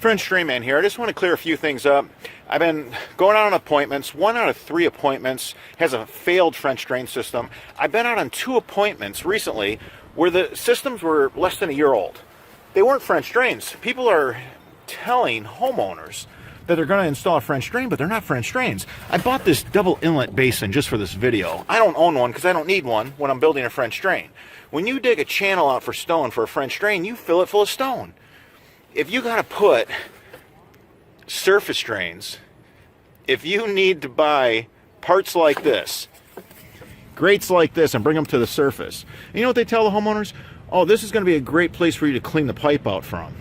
French Drain Man here. I just want to clear a few things up. I've been going out on appointments. 1 out of 3 appointments has a failed French drain system. I've been out on 2 appointments recently where the systems were less than a year old. They weren't French drains. People are telling homeowners that they're going to install a French drain, but they're not French drains. I bought this double inlet basin just for this video. I don't own one because I don't need one when I'm building a French drain. When you dig a channel out for stone for a French drain, you fill it full of stone. If you got to put surface drains, if you need to buy parts like this, grates like this, and bring them to the surface, and you know what they tell the homeowners? Oh, this is going to be a great place for you to clean the pipe out from.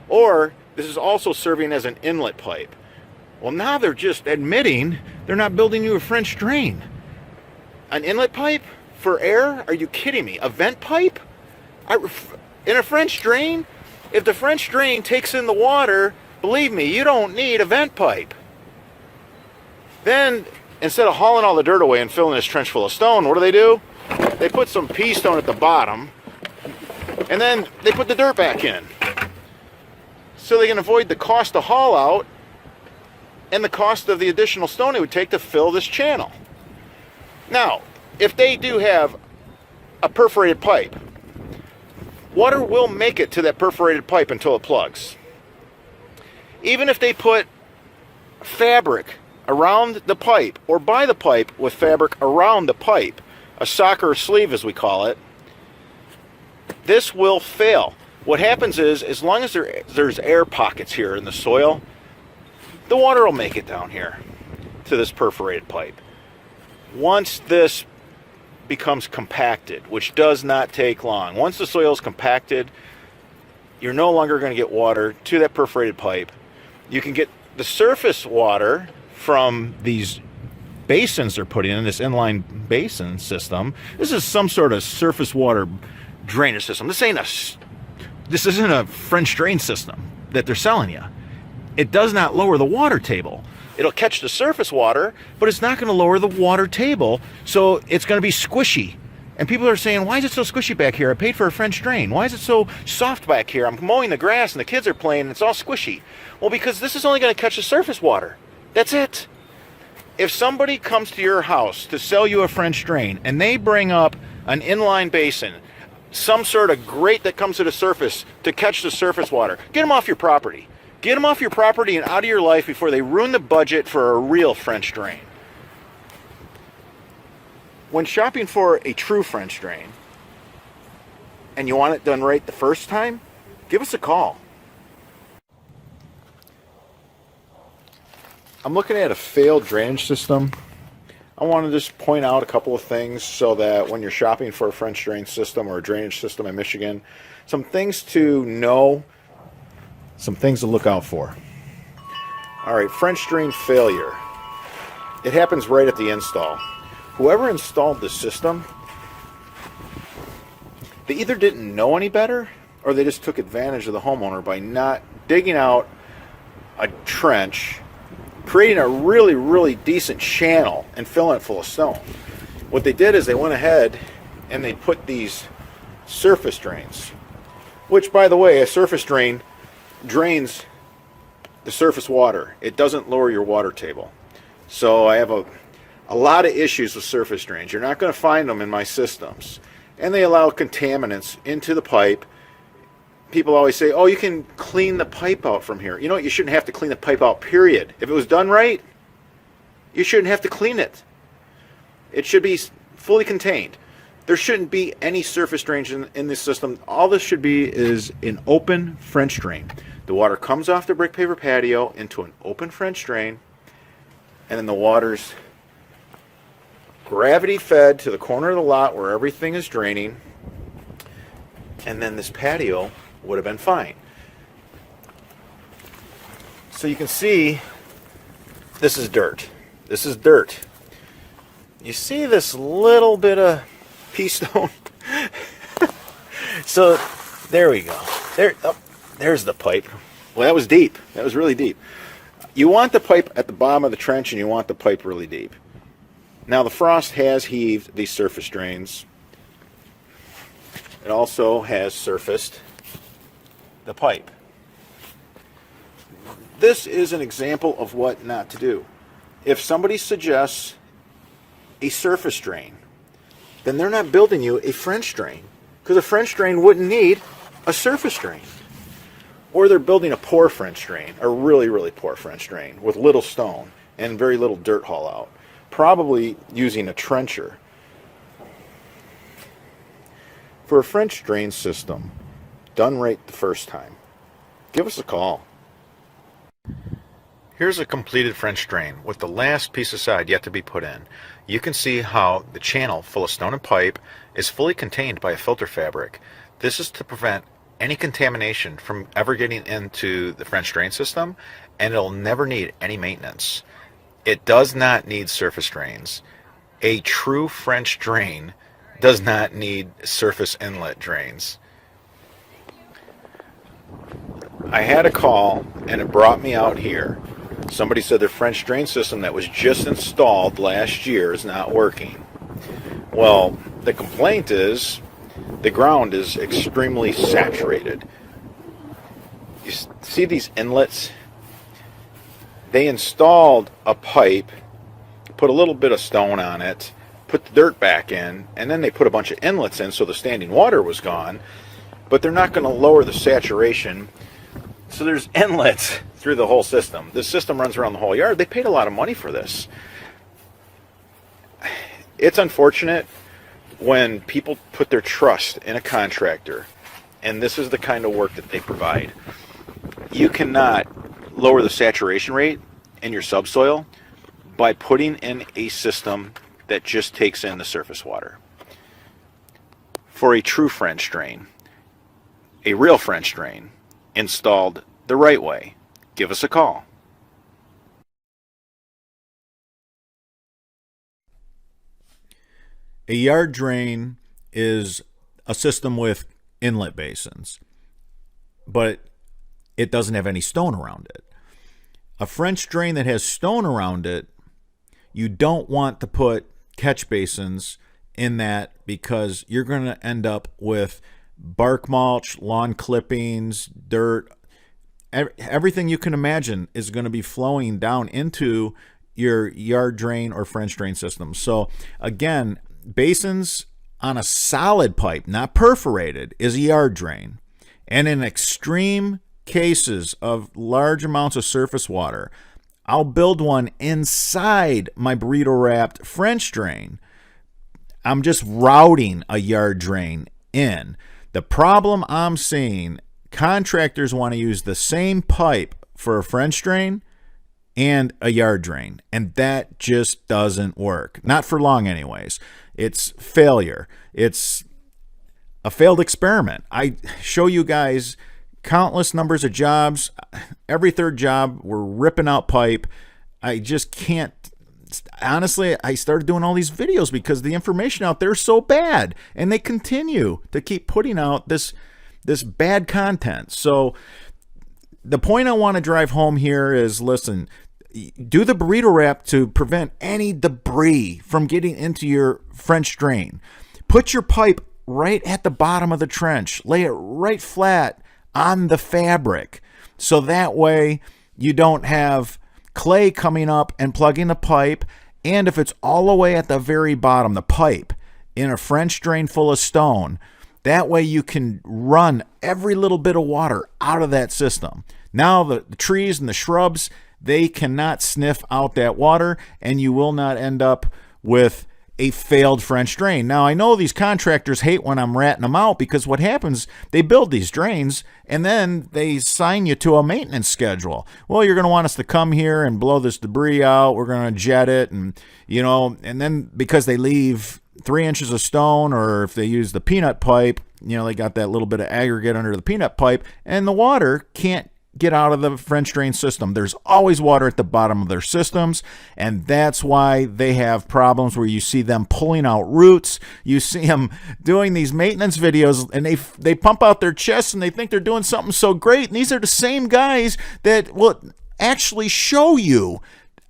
Or this is also serving as an inlet pipe. Well, now they're just admitting they're not building you a French drain. An inlet pipe for air? Are you kidding me? A vent pipe? In a French drain? If the French drain takes in the water, believe me, you don't need a vent pipe. Then, instead of hauling all the dirt away and filling this trench full of stone, what do? They put some pea stone at the bottom, and then they put the dirt back in. So they can avoid the cost of haul out and the cost of the additional stone it would take to fill this channel. Now, if they do have a perforated pipe, water will make it to that perforated pipe until it plugs. Even if they put fabric around the pipe, or by the pipe with fabric around the pipe, a sock or a sleeve as we call it, this will fail. What happens is, as long as there's air pockets here in the soil, the water will make it down here to this perforated pipe. Once this becomes compacted, which does not take long. Once the soil is compacted, you're no longer going to get water to that perforated pipe. You can get the surface water from these basins they're putting in, this inline basin system. This is some sort of surface water drainage system. This isn't a French drain system that they're selling you. It does not lower the water table. It'll catch the surface water, but it's not going to lower the water table, so it's going to be squishy. And people are saying, why is it so squishy back here? I paid for a French drain. Why is it so soft back here? I'm mowing the grass and the kids are playing and it's all squishy. Well, because this is only going to catch the surface water. That's it. If somebody comes to your house to sell you a French drain and they bring up an inline basin, some sort of grate that comes to the surface to catch the surface water, get them off your property. Get them off your property and out of your life before they ruin the budget for a real French drain. When shopping for a true French drain, and you want it done right the first time, give us a call. I'm looking at a failed drainage system. I want to just point out a couple of things so that when you're shopping for a French drain system or a drainage system in Michigan, some things to know, some things to look out for. All right, French drain failure. It happens right at the install. Whoever installed the system, they either didn't know any better or they just took advantage of the homeowner by not digging out a trench, creating a really, really decent channel and filling it full of stone. What they did is they went ahead and they put these surface drains, which, by the way, a surface drain drains the surface water. It doesn't lower your water table. So I have a lot of issues with surface drains. You're not going to find them in my systems. And they allow contaminants into the pipe. People always say, oh, you can clean the pipe out from here. You know what? You shouldn't have to clean the pipe out, period. If it was done right, you shouldn't have to clean it. It should be fully contained. There shouldn't be any surface drains in this system. All this should be is an open French drain. The water comes off the brick paver patio into an open French drain, and then the water's gravity fed to the corner of the lot where everything is draining, and then this patio would have been fine. So you can see this is dirt. This is dirt. You see this little bit of pea stone? So there we go. There's the pipe. Well, that was deep. That was really deep. You want the pipe at the bottom of the trench and you want the pipe really deep. Now the frost has heaved these surface drains. It also has surfaced the pipe. This is an example of what not to do. If somebody suggests a surface drain, then they're not building you a French drain, because a French drain wouldn't need a surface drain. Or they're building a poor French drain, a really, really poor French drain with little stone and very little dirt haul out, probably using a trencher. For a French drain system done right the first time, give us a call. Here's a completed French drain with the last piece of side yet to be put in. You can see how the channel full of stone and pipe is fully contained by a filter fabric. This is to prevent any contamination from ever getting into the French drain system, and it'll never need any maintenance. It does not need surface drains. A true French drain does not need surface inlet drains. I had a call and it brought me out here. Somebody said their French drain system that was just installed last year is not working. Well, the complaint is the ground is extremely saturated. You see these inlets? They installed a pipe, put a little bit of stone on it, put the dirt back in, and then they put a bunch of inlets in so the standing water was gone, but they're not going to lower the saturation. So there's inlets through the whole system. This system runs around the whole yard. They paid a lot of money for this. It's unfortunate when people put their trust in a contractor, and this is the kind of work that they provide. You cannot lower the saturation rate in your subsoil by putting in a system that just takes in the surface water. For a true French drain, a real French drain, installed the right way, give us a call. A yard drain is a system with inlet basins, but it doesn't have any stone around it. A French drain that has stone around it, you don't want to put catch basins in that, because you're going to end up with bark mulch, lawn clippings, dirt. Everything you can imagine is going to be flowing down into your yard drain or French drain system. So again, basins on a solid pipe, not perforated, is a yard drain. And in extreme cases of large amounts of surface water, I'll build one inside my burrito wrapped French drain. I'm just routing a yard drain in. The problem I'm seeing, contractors want to use the same pipe for a French drain and a yard drain, and that just doesn't work. Not for long anyways. It's failure. It's a failed experiment. I show you guys countless numbers of jobs. Every third job, we're ripping out pipe. I just can't. Honestly, I started doing all these videos because the information out there is so bad, and they continue to keep putting out this bad content. So the point I want to drive home here is, listen, do the burrito wrap to prevent any debris from getting into your French drain. Put your pipe right at the bottom of the trench. Lay it right flat on the fabric, so that way you don't have clay coming up and plugging the pipe. And if it's all the way at the very bottom, the pipe in a French drain full of stone, that way you can run every little bit of water out of that system. Now the trees and the shrubs, they cannot sniff out that water, and you will not end up with a failed French drain. Now, I know these contractors hate when I'm ratting them out, because what happens, they build these drains and then they sign you to a maintenance schedule. Well, you're going to want us to come here and blow this debris out. We're going to jet it, and and then because they leave 3 inches of stone, or if they use the peanut pipe, they got that little bit of aggregate under the peanut pipe, and the water can't get out of the French drain system. There's always water at the bottom of their systems, and that's why they have problems where you see them pulling out roots. You see them doing these maintenance videos, and they pump out their chests and they think they're doing something so great. And these are the same guys that will actually show you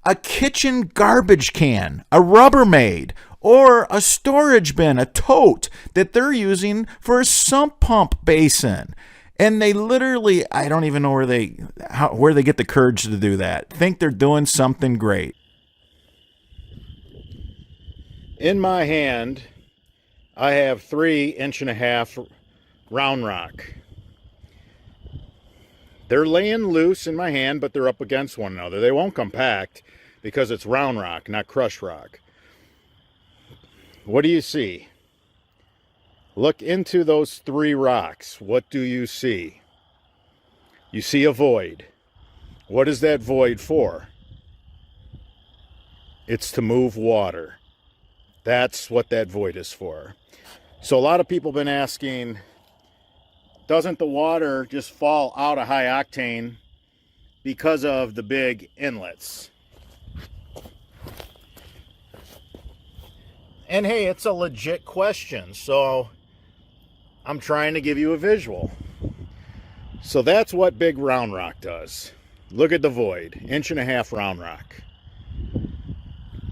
a kitchen garbage can, a Rubbermaid, or a storage bin, a tote that they're using for a sump pump basin. And they literally, I don't even know where they get the courage to do that. Think they're doing something great. In my hand, I have 3.5 inch round rock. They're laying loose in my hand, but they're up against one another. They won't compact because it's round rock, not crushed rock. What do you see? Look into those 3 rocks. What do you see? You see a void. What is that void for? It's to move water. That's what that void is for. So a lot of people have been asking, doesn't the water just fall out of high octane because of the big inlets? And hey, it's a legit question, so I'm trying to give you a visual. So that's what big round rock does. Look at the void, 1.5 inch round rock.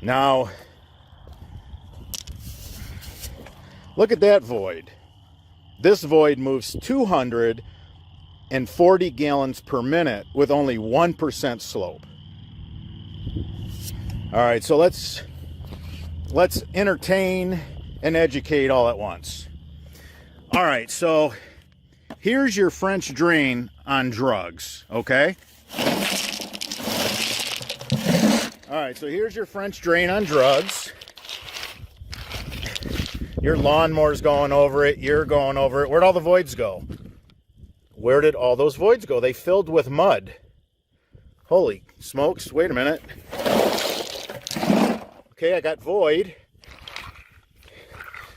Now, look at that void. This void moves 240 gallons per minute with only 1% slope. All right, so let's entertain and educate all at once. All right, so here's your French drain on drugs, okay? All right, so here's your French drain on drugs. Your lawnmower's going over it, you're going over it. Where'd all the voids go? Where did all those voids go? They filled with mud. Holy smokes, wait a minute. Okay, I got void.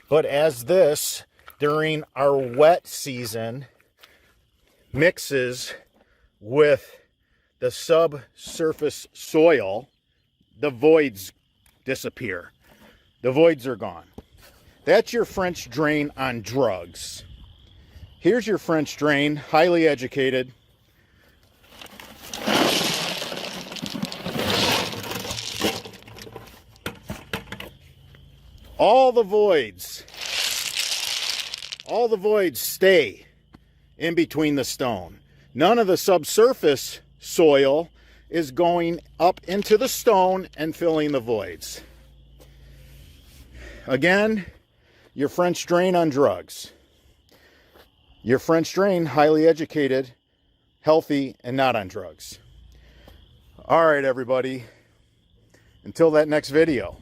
But as this, during our wet season, mixes with the subsurface soil, the voids disappear. The voids are gone. That's your French drain on drugs. Here's your French drain, highly educated. All the voids stay in between the stone. None of the subsurface soil is going up into the stone and filling the voids. Again, your French drain on drugs. Your French drain, highly educated, healthy, and not on drugs. All right, everybody. Until that next video.